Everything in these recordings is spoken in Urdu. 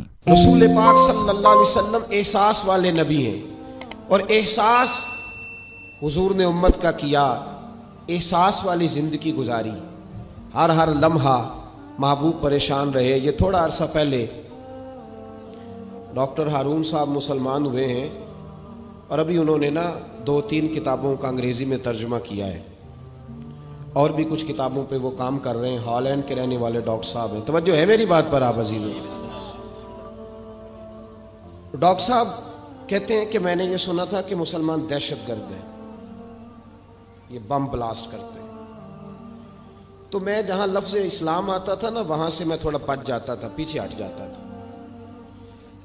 ہیں۔ رسول پاک صلی اللہ علیہ وسلم احساس والے نبی ہیں، اور احساس حضور نے امت کا کیا، احساس والی زندگی گزاری، ہر لمحہ محبوب پریشان رہے۔ یہ تھوڑا عرصہ پہلے ڈاکٹر ہارون صاحب مسلمان ہوئے ہیں، اور ابھی انہوں نے 2-3 کتابوں کا انگریزی میں ترجمہ کیا ہے، اور بھی کچھ کتابوں پہ وہ کام کر رہے ہیں۔ ہالینڈ کے رہنے والے ڈاکٹر صاحب ہیں۔ توجہ ہے میری بات پر آپ عزیزوں؟ ڈاکٹر صاحب کہتے ہیں کہ میں نے یہ سنا تھا کہ مسلمان دہشت گرد ہیں، یہ بم بلاسٹ کرتے ہیں۔ تو میں جہاں لفظ اسلام آتا تھا وہاں سے میں تھوڑا بچ جاتا تھا، پیچھے ہٹ جاتا تھا،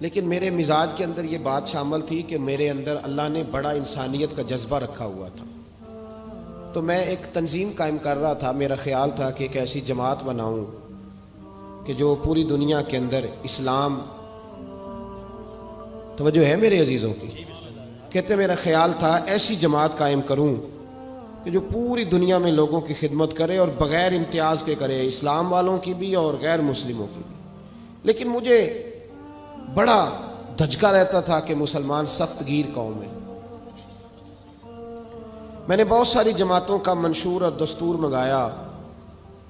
لیکن میرے مزاج کے اندر یہ بات شامل تھی کہ میرے اندر اللہ نے بڑا انسانیت کا جذبہ رکھا ہوا تھا۔ تو میں ایک تنظیم قائم کر رہا تھا، میرا خیال تھا کہ ایک ایسی جماعت بناؤں کہ جو پوری دنیا کے اندر اسلام، توجہ ہے میرے عزیزوں کی؟ کہتے میرا خیال تھا ایسی جماعت قائم کروں کہ جو پوری دنیا میں لوگوں کی خدمت کرے، اور بغیر امتیاز کے کرے، اسلام والوں کی بھی اور غیر مسلموں کی بھی۔ لیکن مجھے بڑا دھچکا رہتا تھا کہ مسلمان سخت گیر قوم ہے۔ میں نے بہت ساری جماعتوں کا منشور اور دستور منگایا،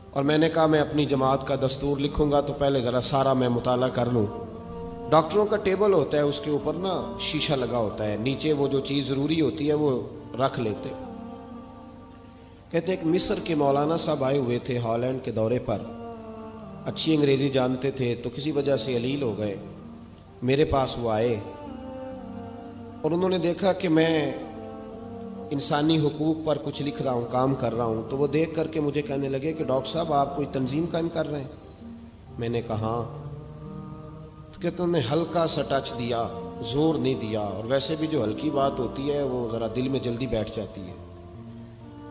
اور میں نے کہا میں اپنی جماعت کا دستور لکھوں گا تو پہلے ذرا سارا میں مطالعہ کر لوں۔ ڈاکٹروں کا ٹیبل ہوتا ہے، اس کے اوپر شیشہ لگا ہوتا ہے، نیچے وہ جو چیز ضروری ہوتی ہے وہ رکھ لیتے۔ کہتے ہیں کہ مصر کے مولانا صاحب آئے ہوئے تھے ہالینڈ کے دورے پر، اچھی انگریزی جانتے تھے، تو کسی وجہ سے علیل ہو گئے۔ میرے پاس وہ آئے اور انہوں نے دیکھا کہ میں انسانی حقوق پر کچھ لکھ رہا ہوں، کام کر رہا ہوں، تو وہ دیکھ کر کے مجھے کہنے لگے کہ ڈاکٹر صاحب آپ کوئی تنظیم قائم کر رہے ہیں؟ میں نے کہا ہاں۔ تو کہتے انہوں نے ہلکا سا ٹچ دیا، زور نہیں دیا، اور ویسے بھی جو ہلکی بات ہوتی ہے وہ ذرا دل میں جلدی بیٹھ جاتی ہے۔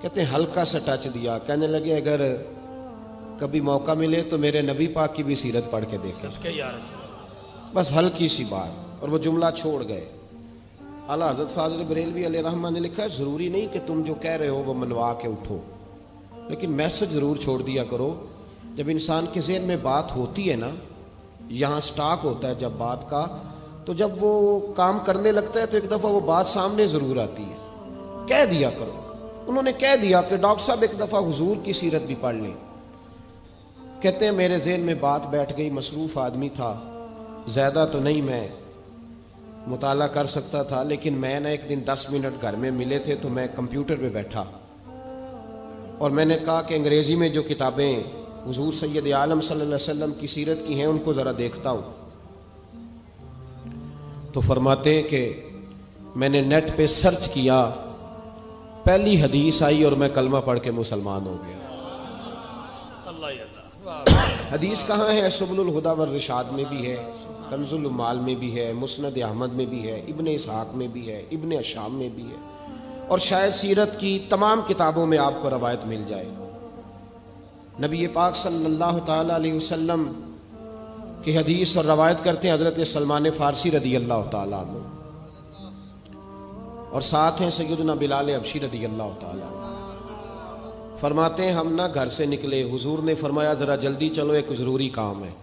کہتے ہیں ہلکا سا ٹچ دیا، کہنے لگے اگر کبھی موقع ملے تو میرے نبی پاک کی بھی سیرت پڑھ کے دیکھیں، بس ہلکی سی بات، اور وہ جملہ چھوڑ گئے۔ اعلیٰ حضرت فاضل بریلوی علیہ رحمہ نے لکھا ہے ضروری نہیں کہ تم جو کہہ رہے ہو وہ منوا کے اٹھو، لیکن میسج ضرور چھوڑ دیا کرو۔ جب انسان کے ذہن میں بات ہوتی ہے یہاں سٹاک ہوتا ہے جب بات کا، تو جب وہ کام کرنے لگتا ہے تو ایک دفعہ وہ بات سامنے ضرور آتی ہے، کہہ دیا کرو۔ انہوں نے کہہ دیا کہ ڈاکٹر صاحب ایک دفعہ حضور کی سیرت بھی پڑھ لیں۔ کہتے ہیں میرے ذہن میں بات بیٹھ گئی، مصروف آدمی تھا، زیادہ تو نہیں میں مطالعہ کر سکتا تھا، لیکن میں ایک دن 10 منٹ گھر میں ملے تھے تو میں کمپیوٹر پہ بیٹھا، اور میں نے کہا کہ انگریزی میں جو کتابیں حضور سید عالم صلی اللہ علیہ وسلم کی سیرت کی ہیں ان کو ذرا دیکھتا ہوں۔ تو فرماتے ہیں کہ میں نے نیٹ پہ سرچ کیا، پہلی حدیث آئی اور میں کلمہ پڑھ کے مسلمان ہو گیا۔ حدیث کہاں ہے؟ سبل الہدی والرشاد میں بھی ہے، کنز العمال میں بھی ہے، مسند احمد میں بھی ہے، ابن اسحاق میں بھی ہے، ابن اشام میں بھی ہے، اور شاید سیرت کی تمام کتابوں میں آپ کو روایت مل جائے۔ نبی پاک صلی اللہ تعالی علیہ وسلم کی حدیث اور روایت کرتے ہیں حضرت سلمان فارسی رضی اللہ تعالیٰ عنہ، اور ساتھ ہیں سیدنا بلال حبشی رضی اللہ تعالیٰ عنہ۔ فرماتے ہیں ہم گھر سے نکلے، حضور نے فرمایا ذرا جلدی چلو ایک ضروری کام ہے۔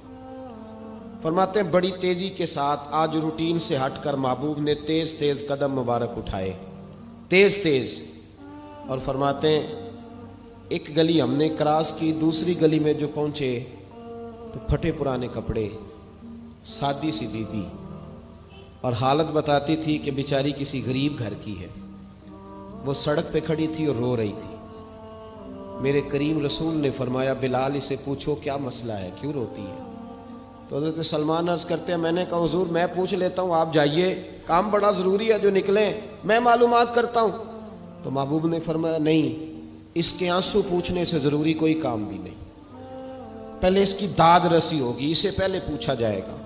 فرماتے ہیں بڑی تیزی کے ساتھ آج روٹین سے ہٹ کر محبوب نے تیز تیز قدم مبارک اٹھائے، تیز تیز، اور فرماتے ہیں ایک گلی ہم نے کراس کی، دوسری گلی میں جو پہنچے تو پھٹے پرانے کپڑے، سادی سی بی بی، اور حالت بتاتی تھی کہ بیچاری کسی غریب گھر کی ہے۔ وہ سڑک پہ کھڑی تھی اور رو رہی تھی۔ میرے کریم رسول نے فرمایا بلال اسے پوچھو کیا مسئلہ ہے، کیوں روتی ہے؟ تو حضرت سلمان عرض کرتے ہیں میں نے کہا حضور میں پوچھ لیتا ہوں، آپ جائیے، کام بڑا ضروری ہے جو نکلیں، میں معلومات کرتا ہوں۔ تو محبوب نے فرمایا نہیں، اس کے آنسو پوچھنے سے ضروری کوئی کام بھی نہیں، پہلے اس کی داد رسی ہوگی، اسے پہلے پوچھا جائے گا۔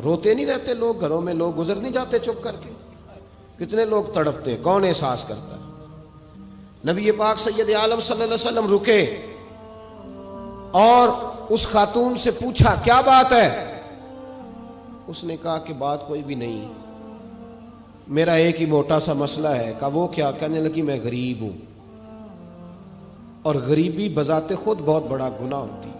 روتے نہیں رہتے لوگ گھروں میں، لوگ گزر نہیں جاتے چپ کر کے؟ کتنے لوگ تڑپتے، کون احساس کرتا ہے؟ نبی پاک سید عالم صلی اللہ علیہ وسلم رکے اور اس خاتون سے پوچھا کیا بات ہے؟ اس نے کہا کہ بات کوئی بھی نہیں، میرا ایک ہی موٹا سا مسئلہ ہے۔ کہا وہ کیا؟ کہنے لگی میں غریب ہوں، اور غریبی بذات خود بہت بڑا گناہ ہوتی ہے۔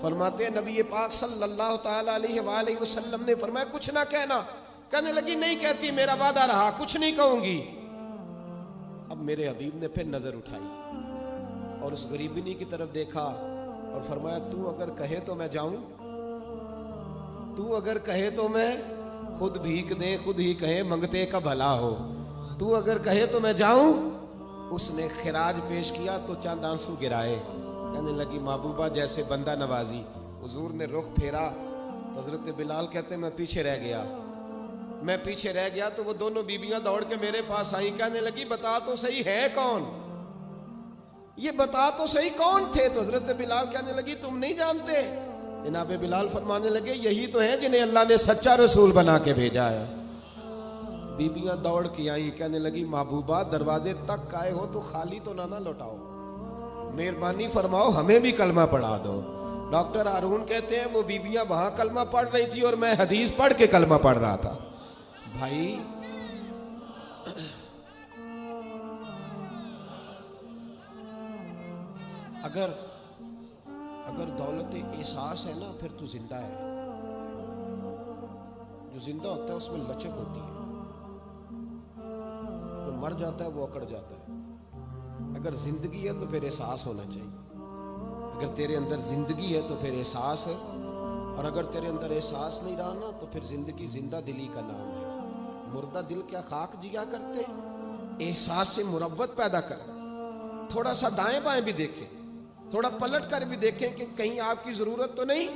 فرماتے ہیں نبی پاک صلی اللہ تعالی علیہ وآلہ وسلم نے فرمایا کچھ نہ کہنا. کہنے لگی نہیں کہتی، میرا وعدہ رہا، کچھ نہیں کہوں گی. اب میرے حبیب نے پھر نظر اٹھائی اور اس غریبنی کی طرف دیکھا اور فرمایا تو اگر کہے تو میں جاؤں، تو اگر کہے تو میں خود بھیک دیں، خود ہی کہے منگتے کا بھلا ہو، تو اگر کہے تو میں جاؤں. اس نے خراج پیش کیا تو چند آنسو گرائے. کہنے لگی محبوبہ جیسے بندہ نوازی. حضور نے رخ پھیرا. حضرت بلال کہتے ہیں میں پیچھے رہ گیا. میں پیچھے رہ گیا تو وہ دونوں بیویاں دوڑ کے میرے پاس آئیں. کہنے لگی بتا تو صحیح ہے کون، یہ بتا تو صحیح کون تھے. تو حضرت بلال کہنے لگی تم نہیں جانتے. جناب بلال فرمانے لگے یہی تو ہیں جنہیں اللہ نے سچا رسول بنا کے بھیجا ہے. بیبیاں دوڑ کے آئیں. کہنے لگی محبوبہ دروازے تک آئے ہو تو خالی تو نہ لوٹاؤ، مہربانی فرماؤ ہمیں بھی کلمہ پڑھا دو. ڈاکٹر ہارون کہتے ہیں وہ بیبیاں وہاں کلمہ پڑھ رہی تھی اور میں حدیث پڑھ کے کلمہ پڑھ رہا تھا. بھائی اگر دولت احساس ہے نا پھر تو زندہ ہے. جو زندہ ہوتا ہے اس میں لچک ہوتی ہے، جو مر جاتا ہے وہ اکڑ جاتا ہے. اگر زندگی ہے تو پھر احساس ہونا چاہیے. اگر تیرے اندر زندگی ہے تو پھر احساس ہے، اور اگر تیرے اندر احساس نہیں رہا نا تو پھر زندگی زندہ دلی کا نام ہے. مردہ دل کیا خاک جیا کرتے، احساس سے مروت پیدا کر. تھوڑا سا دائیں بائیں بھی دیکھیں، تھوڑا پلٹ کر بھی دیکھیں کہ کہیں آپ کی ضرورت تو نہیں.